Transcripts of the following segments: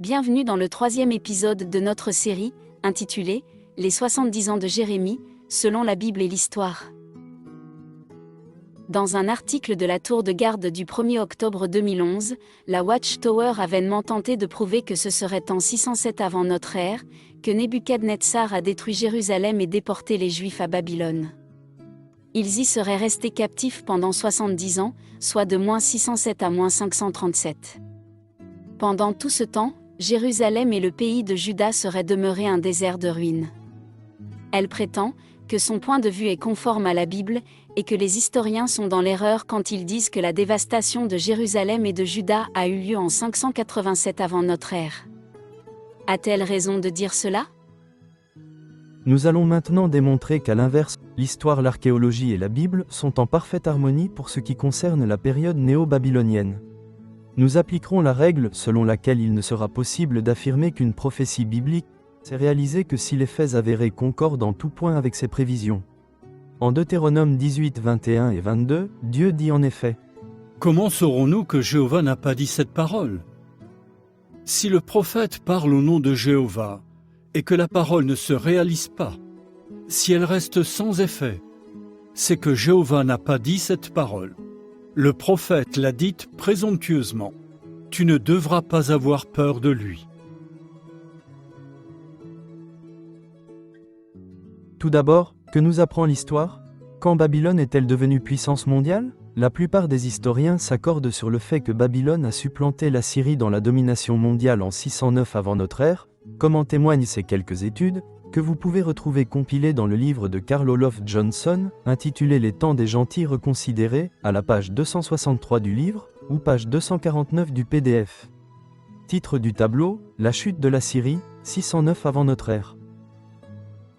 Bienvenue dans le 3e épisode de notre série, intitulée « Les 70 ans de Jérémie, selon la Bible et l'Histoire ». Dans un article de la tour de garde du 1er octobre 2011, la Watchtower a vainement tenté de prouver que ce serait en 607 avant notre ère, que Nebuchadnezzar a détruit Jérusalem et déporté les Juifs à Babylone. Ils y seraient restés captifs pendant 70 ans, soit de -607 à -537. Pendant tout ce temps, Jérusalem et le pays de Juda seraient demeurés un désert de ruines. Elle prétend que son point de vue est conforme à la Bible, et que les historiens sont dans l'erreur quand ils disent que la dévastation de Jérusalem et de Juda a eu lieu en 587 avant notre ère. A-t-elle raison de dire cela ? Nous allons maintenant démontrer qu'à l'inverse, l'histoire, l'archéologie et la Bible sont en parfaite harmonie pour ce qui concerne la période néo-babylonienne. Nous appliquerons la règle selon laquelle il ne sera possible d'affirmer qu'une prophétie biblique s'est réalisée que si les faits avérés concordent en tout point avec ses prévisions. En Deutéronome 18, 21 et 22, Dieu dit en effet : « Comment saurons-nous que Jéhovah n'a pas dit cette parole ? Si le prophète parle au nom de Jéhovah, et que la parole ne se réalise pas, si elle reste sans effet, c'est que Jéhovah n'a pas dit cette parole. Le prophète l'a dite présomptueusement. Tu ne devras pas avoir peur de lui. » Tout d'abord, que nous apprend l'histoire ? Quand Babylone est-elle devenue puissance mondiale ? La plupart des historiens s'accordent sur le fait que Babylone a supplanté l'Assyrie dans la domination mondiale en 609 avant notre ère, comme en témoignent ces quelques études, que vous pouvez retrouver compilées dans le livre de Carl Olof Johnson, intitulé « Les temps des gentils reconsidérés », à la page 263 du livre, ou page 249 du PDF. Titre du tableau : La chute de l'Assyrie, 609 avant notre ère.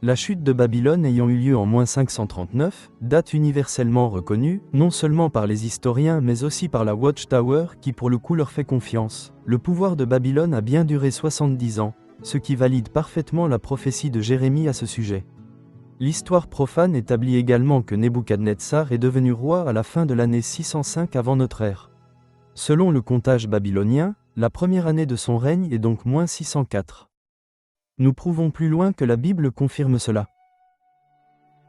La chute de Babylone ayant eu lieu en -539, date universellement reconnue, non seulement par les historiens mais aussi par la Watchtower qui pour le coup leur fait confiance. Le pouvoir de Babylone a bien duré 70 ans, ce qui valide parfaitement la prophétie de Jérémie à ce sujet. L'histoire profane établit également que Nebuchadnezzar est devenu roi à la fin de l'année 605 avant notre ère. Selon le comptage babylonien, la première année de son règne est donc -604. Nous prouvons plus loin que la Bible confirme cela.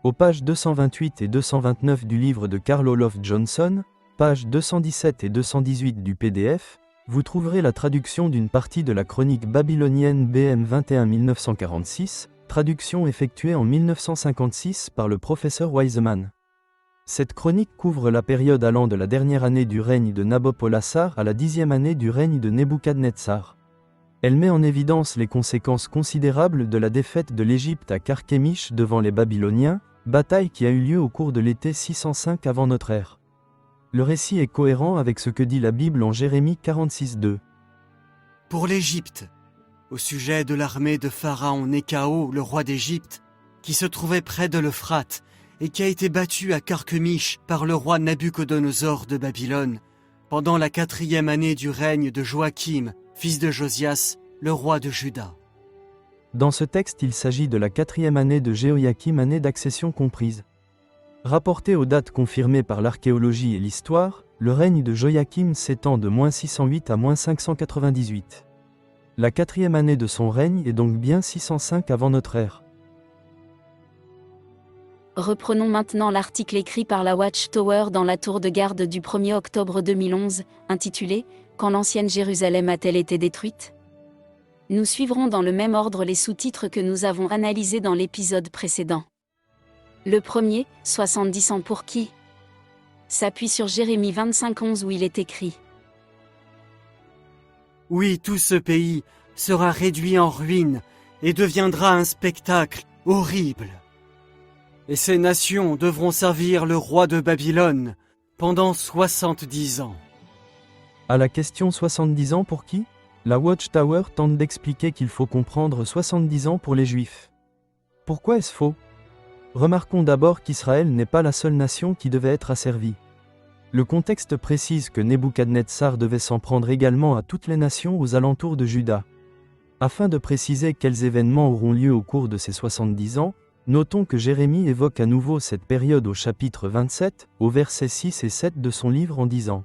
Aux pages 228 et 229 du livre de Carl Olof Johnson, pages 217 et 218 du PDF, vous trouverez la traduction d'une partie de la chronique babylonienne BM 21-1946, traduction effectuée en 1956 par le professeur Wiseman. Cette chronique couvre la période allant de la dernière année du règne de Nabopolassar à la 10e année du règne de Nebuchadnezzar. Elle met en évidence les conséquences considérables de la défaite de l'Égypte à Carchemish devant les Babyloniens, bataille qui a eu lieu au cours de l'été 605 avant notre ère. Le récit est cohérent avec ce que dit la Bible en Jérémie 46:2. Pour l'Égypte, au sujet de l'armée de Pharaon Néchao, le roi d'Égypte, qui se trouvait près de l'Euphrate et qui a été battu à Carchemish par le roi Nabuchodonosor de Babylone, pendant la 4e année du règne de Joachim, fils de Josias, le roi de Juda. Dans ce texte, il s'agit de la 4e année de Jéhoïakim, année d'accession comprise. Rapporté aux dates confirmées par l'archéologie et l'histoire, le règne de Joachim s'étend de -608 à -598. La 4e année de son règne est donc bien 605 avant notre ère. Reprenons maintenant l'article écrit par la Watchtower dans la tour de garde du 1er octobre 2011, intitulé « Quand l'ancienne Jérusalem a-t-elle été détruite ?» Nous suivrons dans le même ordre les sous-titres que nous avons analysés dans l'épisode précédent. Le premier, 70 ans pour qui ? S'appuie sur Jérémie 25:11 où il est écrit : « Oui, tout ce pays sera réduit en ruine et deviendra un spectacle horrible. Et ces nations devront servir le roi de Babylone pendant 70 ans. » À la question 70 ans pour qui ? La Watchtower tente d'expliquer qu'il faut comprendre 70 ans pour les Juifs. Pourquoi est-ce faux ? Remarquons d'abord qu'Israël n'est pas la seule nation qui devait être asservie. Le contexte précise que Nebuchadnezzar devait s'en prendre également à toutes les nations aux alentours de Juda. Afin de préciser quels événements auront lieu au cours de ces 70 ans, notons que Jérémie évoque à nouveau cette période au chapitre 27, au versets 6 et 7 de son livre en disant :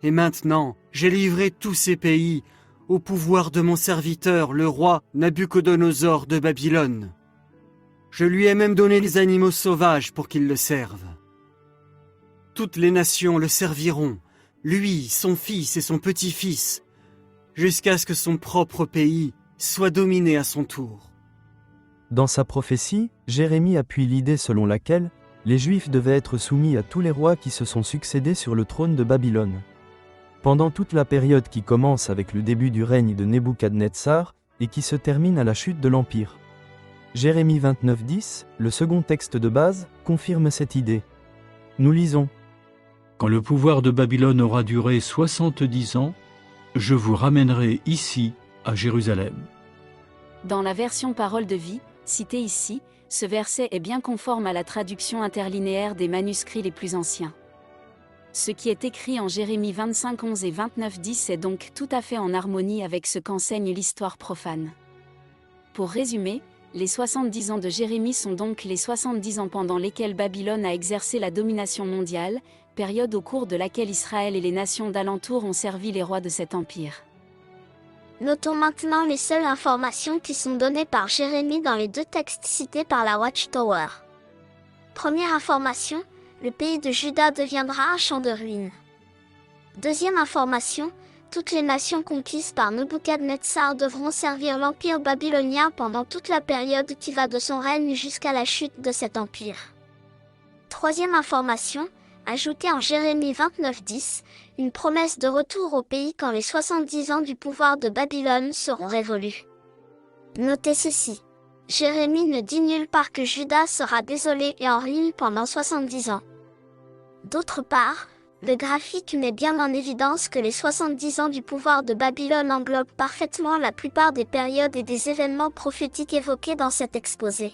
Et maintenant, j'ai livré tous ces pays au pouvoir de mon serviteur, le roi Nabuchodonosor de Babylone. Je lui ai même donné les animaux sauvages pour qu'ils le servent. Toutes les nations le serviront, lui, son fils et son petit-fils, jusqu'à ce que son propre pays soit dominé à son tour. Dans sa prophétie, Jérémie appuie l'idée selon laquelle les Juifs devaient être soumis à tous les rois qui se sont succédés sur le trône de Babylone. Pendant toute la période qui commence avec le début du règne de Nebuchadnezzar et qui se termine à la chute de l'Empire. Jérémie 29:10, le second texte de base, confirme cette idée. Nous lisons : Quand le pouvoir de Babylone aura duré 70 ans, je vous ramènerai ici, à Jérusalem. Dans la version Parole de vie, citée ici, ce verset est bien conforme à la traduction interlinéaire des manuscrits les plus anciens. Ce qui est écrit en Jérémie 25:11 et 29:10 est donc tout à fait en harmonie avec ce qu'enseigne l'histoire profane. Pour résumer, les 70 ans de Jérémie sont donc les 70 ans pendant lesquels Babylone a exercé la domination mondiale, période au cours de laquelle Israël et les nations d'alentour ont servi les rois de cet empire. Notons maintenant les seules informations qui sont données par Jérémie dans les deux textes cités par la Watchtower. Première information, le pays de Juda deviendra un champ de ruines. Deuxième information, toutes les nations conquises par Nebuchadnezzar devront servir l'empire babylonien pendant toute la période qui va de son règne jusqu'à la chute de cet empire. Troisième information, ajoutée en Jérémie 29:10, une promesse de retour au pays quand les 70 ans du pouvoir de Babylone seront révolus. Notez ceci. Jérémie ne dit nulle part que Juda sera désolé et en ruine pendant 70 ans. D'autre part, le graphique met bien en évidence que les 70 ans du pouvoir de Babylone englobent parfaitement la plupart des périodes et des événements prophétiques évoqués dans cet exposé.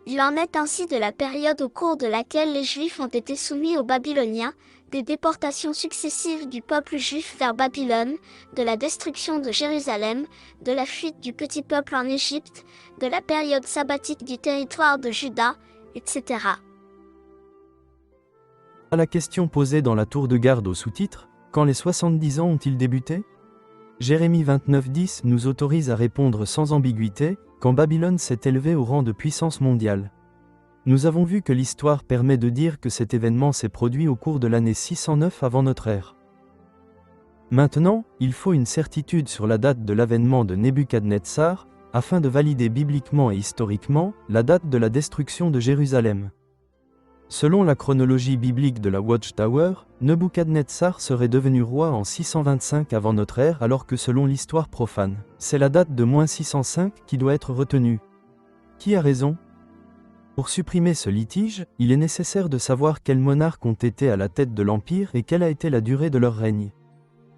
Il en est ainsi de la période au cours de laquelle les Juifs ont été soumis aux Babyloniens, des déportations successives du peuple juif vers Babylone, de la destruction de Jérusalem, de la fuite du petit peuple en Égypte, de la période sabbatique du territoire de Juda, etc. À la question posée dans la tour de garde au sous-titre, quand les 70 ans ont-ils débuté ? Jérémie 29:10 nous autorise à répondre sans ambiguïté, quand Babylone s'est élevée au rang de puissance mondiale. Nous avons vu que l'histoire permet de dire que cet événement s'est produit au cours de l'année 609 avant notre ère. Maintenant, il faut une certitude sur la date de l'avènement de Nebuchadnezzar, afin de valider bibliquement et historiquement la date de la destruction de Jérusalem. Selon la chronologie biblique de la Watchtower, Nebuchadnezzar serait devenu roi en 625 avant notre ère alors que selon l'histoire profane, c'est la date de -605 qui doit être retenue. Qui a raison ? Pour supprimer ce litige, il est nécessaire de savoir quels monarques ont été à la tête de l'empire et quelle a été la durée de leur règne.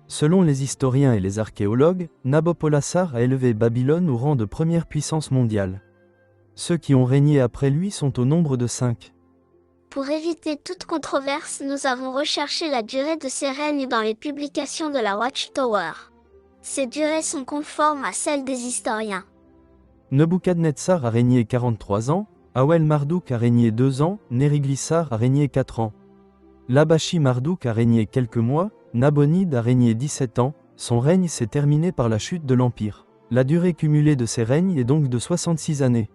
Selon les historiens et les archéologues, Nabopolassar a élevé Babylone au rang de première puissance mondiale. Ceux qui ont régné après lui sont au nombre de 5. Pour éviter toute controverse, nous avons recherché la durée de ces règnes dans les publications de la Watchtower. Ces durées sont conformes à celles des historiens. Nebuchadnezzar a régné 43 ans, Awel-Marduk a régné 2 ans, Neriglissar a régné 4 ans. Labashi-Marduk a régné quelques mois, Nabonide a régné 17 ans, son règne s'est terminé par la chute de l'Empire. La durée cumulée de ces règnes est donc de 66 années.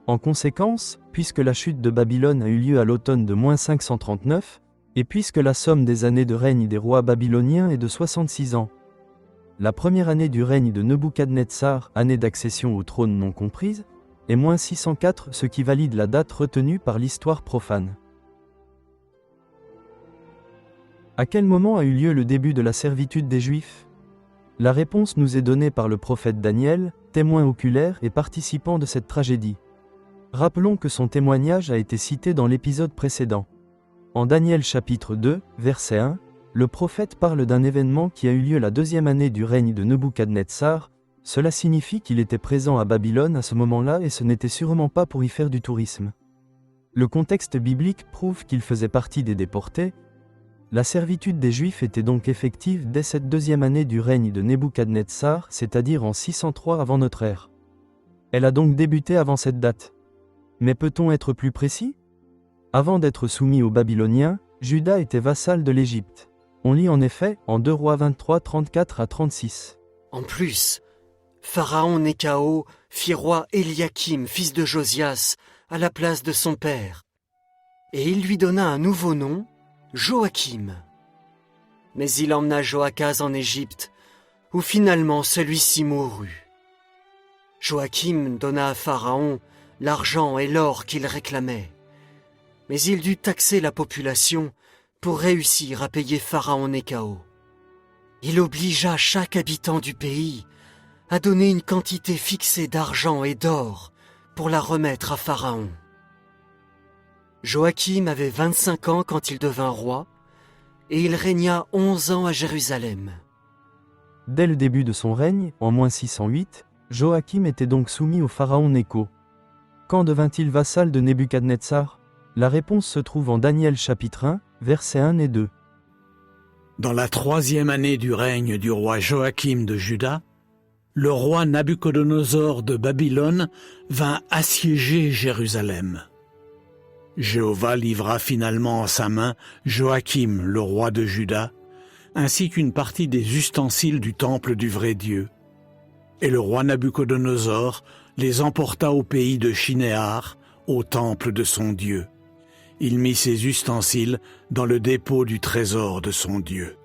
En conséquence, puisque la chute de Babylone a eu lieu à l'automne de -539, et puisque la somme des années de règne des rois babyloniens est de 66 ans. La première année du règne de Nebuchadnezzar, année d'accession au trône non comprise, est -604, ce qui valide la date retenue par l'histoire profane. À quel moment a eu lieu le début de la servitude des Juifs ? La réponse nous est donnée par le prophète Daniel, témoin oculaire et participant de cette tragédie. Rappelons que son témoignage a été cité dans l'épisode précédent. En Daniel chapitre 2, verset 1, le prophète parle d'un événement qui a eu lieu la deuxième année du règne de Nebuchadnezzar. Cela signifie qu'il était présent à Babylone à ce moment-là et ce n'était sûrement pas pour y faire du tourisme. Le contexte biblique prouve qu'il faisait partie des déportés. La servitude des Juifs était donc effective dès cette deuxième année du règne de Nebuchadnezzar, c'est-à-dire en 603 avant notre ère. Elle a donc débuté avant cette date. Mais peut-on être plus précis ? Avant d'être soumis aux Babyloniens, Juda était vassal de l'Égypte. On lit en effet en 2 Rois 23, 34 à 36. En plus, Pharaon Néchao fit roi Éliakim, fils de Josias, à la place de son père. Et il lui donna un nouveau nom, Joachim. Mais il emmena Joachaz en Égypte, où finalement celui-ci mourut. Joachim donna à Pharaon l'argent et l'or qu'il réclamait. Mais il dut taxer la population pour réussir à payer Pharaon Néchao. Il obligea chaque habitant du pays à donner une quantité fixée d'argent et d'or pour la remettre à Pharaon. Joachim avait 25 ans quand il devint roi, et il régna 11 ans à Jérusalem. Dès le début de son règne, en moins 608, Joachim était donc soumis au pharaon Nécho. Quand devint-il vassal de Nebuchadnezzar? La réponse se trouve en Daniel chapitre 1, versets 1 et 2. Dans la 3e année du règne du roi Joachim de Juda, le roi Nabuchodonosor de Babylone vint assiéger Jérusalem. Jéhovah livra finalement en sa main Joachim, le roi de Juda, ainsi qu'une partie des ustensiles du temple du vrai Dieu. Et le roi Nabuchodonosor les emporta au pays de Shinéar, au temple de son Dieu. Il mit ses ustensiles dans le dépôt du trésor de son Dieu.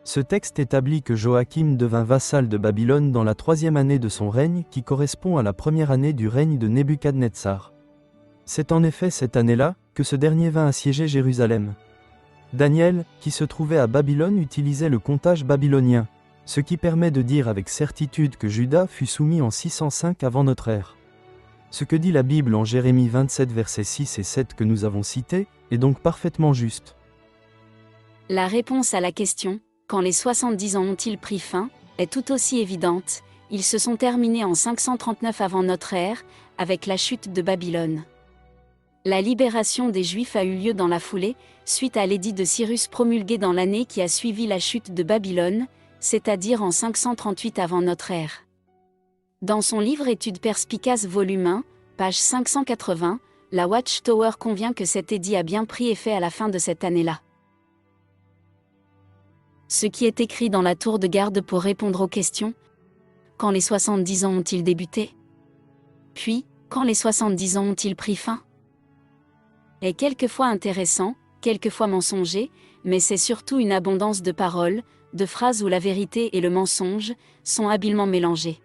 Ce texte établit que Joachim devint vassal de Babylone dans la 3e année de son règne qui correspond à la 1re année du règne de Nebuchadnezzar. C'est en effet cette année-là que ce dernier vint assiéger Jérusalem. Daniel, qui se trouvait à Babylone, utilisait le comptage babylonien, ce qui permet de dire avec certitude que Juda fut soumis en 605 avant notre ère. Ce que dit la Bible en Jérémie 27 versets 6 et 7 que nous avons cités, est donc parfaitement juste. La réponse à la question « Quand les 70 ans ont-ils pris fin ?» est tout aussi évidente, ils se sont terminés en 539 avant notre ère, avec la chute de Babylone. La libération des Juifs a eu lieu dans la foulée, suite à l'édit de Cyrus promulgué dans l'année qui a suivi la chute de Babylone, c'est-à-dire en 538 avant notre ère. Dans son livre Études perspicaces volume 1, page 580, la Watchtower convient que cet édit a bien pris effet à la fin de cette année-là. Ce qui est écrit dans la tour de garde pour répondre aux questions. Quand les 70 ans ont-ils débuté? Puis, quand les 70 ans ont-ils pris fin? Est quelquefois intéressant, quelquefois mensonger, mais c'est surtout une abondance de paroles, de phrases où la vérité et le mensonge sont habilement mélangés.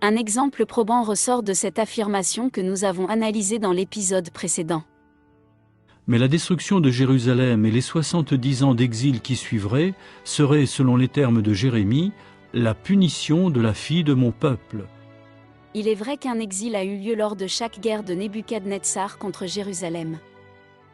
Un exemple probant ressort de cette affirmation que nous avons analysée dans l'épisode précédent. Mais la destruction de Jérusalem et les 70 ans d'exil qui suivraient seraient, selon les termes de Jérémie, la punition de la fille de mon peuple. Il est vrai qu'un exil a eu lieu lors de chaque guerre de Nebuchadnezzar contre Jérusalem.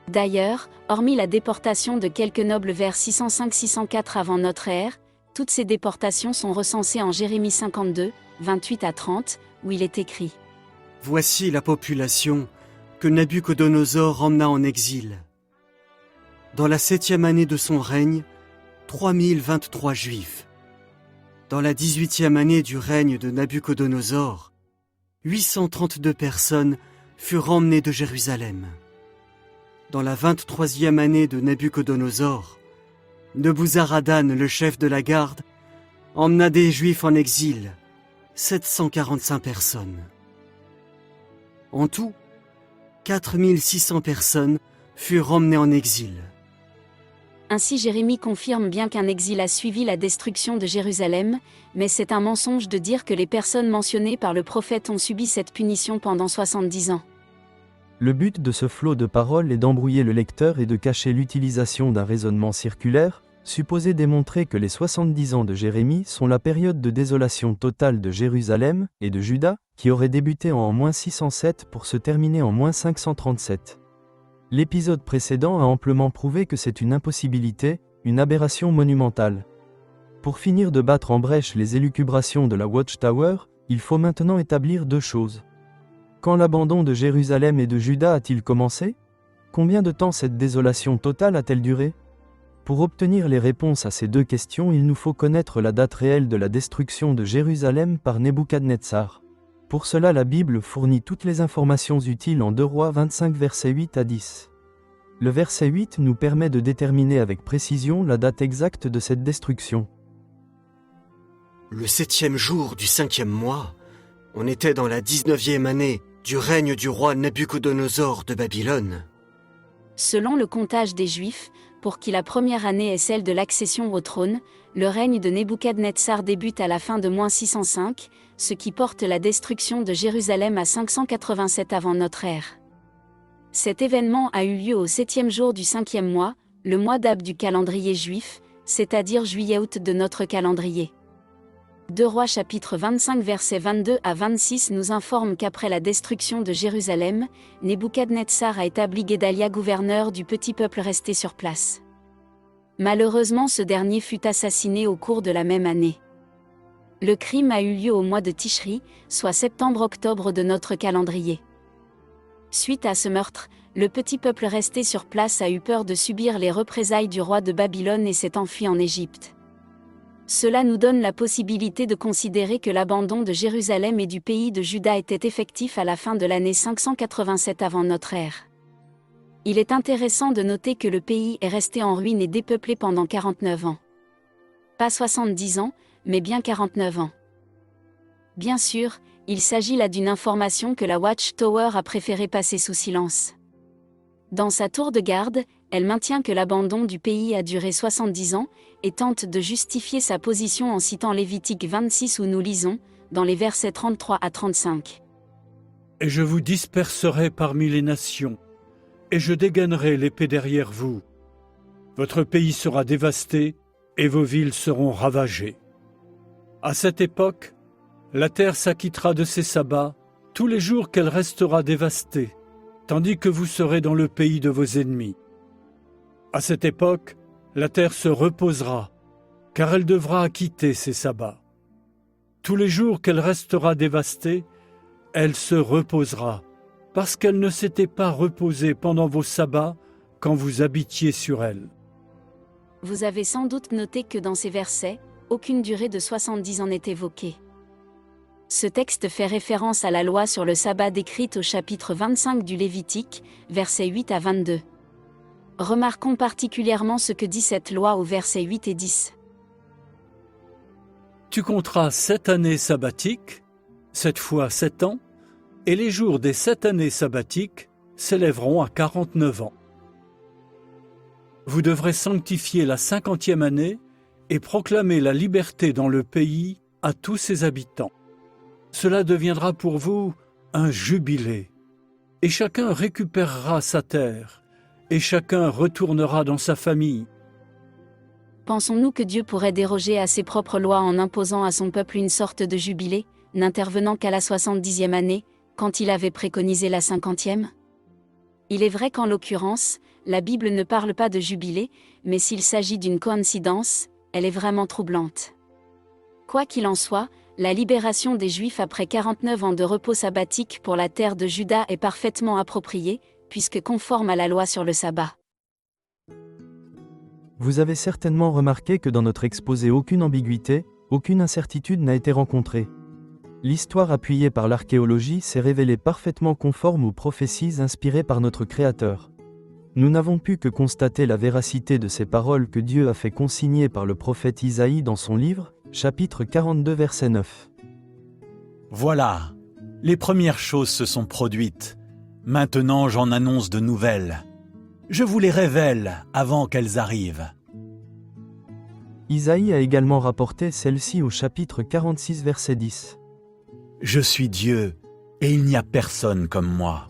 D'ailleurs, hormis la déportation de quelques nobles vers 605-604 avant notre ère, toutes ces déportations sont recensées en Jérémie 52, 28 à 30, où il est écrit « Voici la population que Nabuchodonosor emmena en exil. Dans la 7e année de son règne, 3023 Juifs. Dans la 18e année du règne de Nabuchodonosor, 832 personnes furent emmenées de Jérusalem. Dans la 23e année de Nabuchodonosor, Nebuzaradan, le chef de la garde, emmena des Juifs en exil, 745 personnes. En tout, 4600 personnes furent emmenées en exil. Ainsi Jérémie confirme bien qu'un exil a suivi la destruction de Jérusalem, mais c'est un mensonge de dire que les personnes mentionnées par le prophète ont subi cette punition pendant 70 ans. Le but de ce flot de paroles est d'embrouiller le lecteur et de cacher l'utilisation d'un raisonnement circulaire, supposé démontrer que les 70 ans de Jérémie sont la période de désolation totale de Jérusalem et de Juda, qui aurait débuté en -607 pour se terminer en -537. L'épisode précédent a amplement prouvé que c'est une impossibilité, une aberration monumentale. Pour finir de battre en brèche les élucubrations de la Watchtower, il faut maintenant établir deux choses. Quand l'abandon de Jérusalem et de Juda a-t-il commencé? Combien de temps cette désolation totale a-t-elle duré? Pour obtenir les réponses à ces deux questions, il nous faut connaître la date réelle de la destruction de Jérusalem par Nebuchadnezzar. Pour cela, la Bible fournit toutes les informations utiles en 2 Rois 25 versets 8 à 10. Le verset 8 nous permet de déterminer avec précision la date exacte de cette destruction. Le 7e jour du 5e mois, on était dans la 19e année du règne du roi Nabuchodonosor de Babylone. Selon le comptage des Juifs, pour qui la première année est celle de l'accession au trône, le règne de Nebuchadnezzar débute à la fin de -605, ce qui porte la destruction de Jérusalem à 587 avant notre ère. Cet événement a eu lieu au 7e jour du 5e mois, le mois d'Ab du calendrier juif, c'est-à-dire juillet-août de notre calendrier. 2 Rois chapitre 25 versets 22 à 26 nous informe qu'après la destruction de Jérusalem, Nebuchadnezzar a établi Guédalia gouverneur du petit peuple resté sur place. Malheureusement, ce dernier fut assassiné au cours de la même année. Le crime a eu lieu au mois de Tishri, soit septembre-octobre de notre calendrier. Suite à ce meurtre, le petit peuple resté sur place a eu peur de subir les représailles du roi de Babylone et s'est enfui en Égypte. Cela nous donne la possibilité de considérer que l'abandon de Jérusalem et du pays de Juda était effectif à la fin de l'année 587 avant notre ère. Il est intéressant de noter que le pays est resté en ruine et dépeuplé pendant 49 ans. Pas 70 ans, mais bien 49 ans. Bien sûr, il s'agit là d'une information que la Watchtower a préféré passer sous silence. Dans sa tour de garde, elle maintient que l'abandon du pays a duré 70 ans, et tente de justifier sa position en citant Lévitique 26 où nous lisons, dans les versets 33 à 35. « Et je vous disperserai parmi les nations, et je dégainerai l'épée derrière vous. Votre pays sera dévasté, et vos villes seront ravagées. À cette époque, la terre s'acquittera de ses sabbats, tous les jours qu'elle restera dévastée, tandis que vous serez dans le pays de vos ennemis. À cette époque, la terre se reposera, car elle devra acquitter ses sabbats. Tous les jours qu'elle restera dévastée, elle se reposera, parce qu'elle ne s'était pas reposée pendant vos sabbats quand vous habitiez sur elle. » Vous avez sans doute noté que dans ces versets, aucune durée de 70 ans n'est évoquée. Ce texte fait référence à la loi sur le sabbat décrite au chapitre 25 du Lévitique, versets 8 à 22. Remarquons particulièrement ce que dit cette loi aux versets 8 et 10. « Tu compteras 7 années sabbatiques, 7 fois 7 ans, et les jours des 7 années sabbatiques s'élèveront à 49 ans. Vous devrez sanctifier la 50e année et proclamer la liberté dans le pays à tous ses habitants. Cela deviendra pour vous un jubilé, et chacun récupérera sa terre, et chacun retournera dans sa famille. » Pensons-nous que Dieu pourrait déroger à ses propres lois en imposant à son peuple une sorte de jubilé, n'intervenant qu'à la 70e année, quand il avait préconisé la 50e ? Il est vrai qu'en l'occurrence, la Bible ne parle pas de jubilé, mais s'il s'agit d'une coïncidence, elle est vraiment troublante. Quoi qu'il en soit, la libération des Juifs après 49 ans de repos sabbatique pour la terre de Juda est parfaitement appropriée, puisque conforme à la loi sur le sabbat. Vous avez certainement remarqué que dans notre exposé aucune ambiguïté, aucune incertitude n'a été rencontrée. L'histoire appuyée par l'archéologie s'est révélée parfaitement conforme aux prophéties inspirées par notre Créateur. Nous n'avons pu que constater la véracité de ces paroles que Dieu a fait consigner par le prophète Isaïe dans son livre, chapitre 42 verset 9. Voilà, les premières choses se sont produites. Maintenant j'en annonce de nouvelles. Je vous les révèle avant qu'elles arrivent. Isaïe a également rapporté celle-ci au chapitre 46 verset 10. Je suis Dieu, et il n'y a personne comme moi.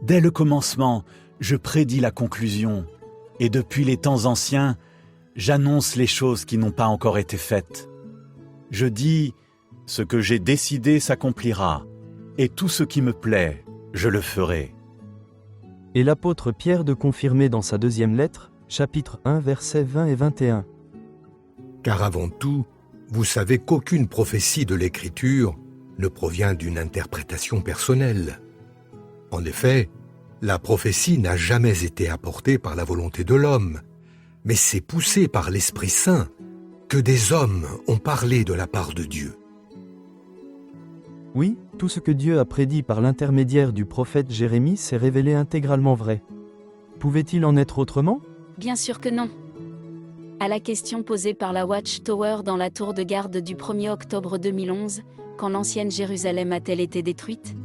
Dès le commencement, je prédis la conclusion, et depuis les temps anciens, j'annonce les choses qui n'ont pas encore été faites. Je dis, ce que j'ai décidé s'accomplira, et tout ce qui me plaît, je le ferai. Et l'apôtre Pierre de confirmer dans sa deuxième lettre, chapitre 1 versets 20 et 21. Car avant tout, vous savez qu'aucune prophétie de l'Écriture ne provient d'une interprétation personnelle. En effet, la prophétie n'a jamais été apportée par la volonté de l'homme, mais c'est poussé par l'Esprit Saint que des hommes ont parlé de la part de Dieu. Oui, tout ce que Dieu a prédit par l'intermédiaire du prophète Jérémie s'est révélé intégralement vrai. Pouvait-il en être autrement? Bien sûr que non. À la question posée par la Watchtower dans la tour de garde du 1er octobre 2011, quand l'ancienne Jérusalem a-t-elle été détruite?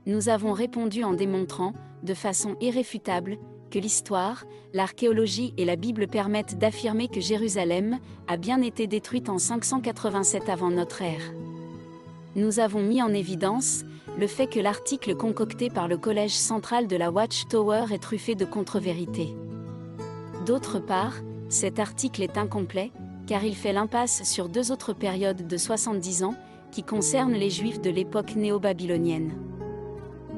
Nous avons répondu en démontrant, de façon irréfutable, que l'histoire, l'archéologie et la Bible permettent d'affirmer que Jérusalem a bien été détruite en 587 avant notre ère. Nous avons mis en évidence le fait que l'article concocté par le Collège central de la Watchtower est truffé de contre-vérités. D'autre part, cet article est incomplet, car il fait l'impasse sur 2 autres périodes de 70 ans, qui concernent les Juifs de l'époque néo-babylonienne.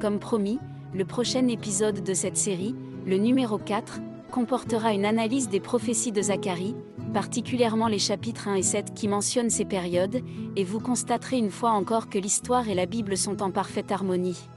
Comme promis, le prochain épisode de cette série, le numéro 4, comportera une analyse des prophéties de Zacharie, particulièrement les chapitres 1 et 7 qui mentionnent ces périodes, et vous constaterez une fois encore que l'histoire et la Bible sont en parfaite harmonie.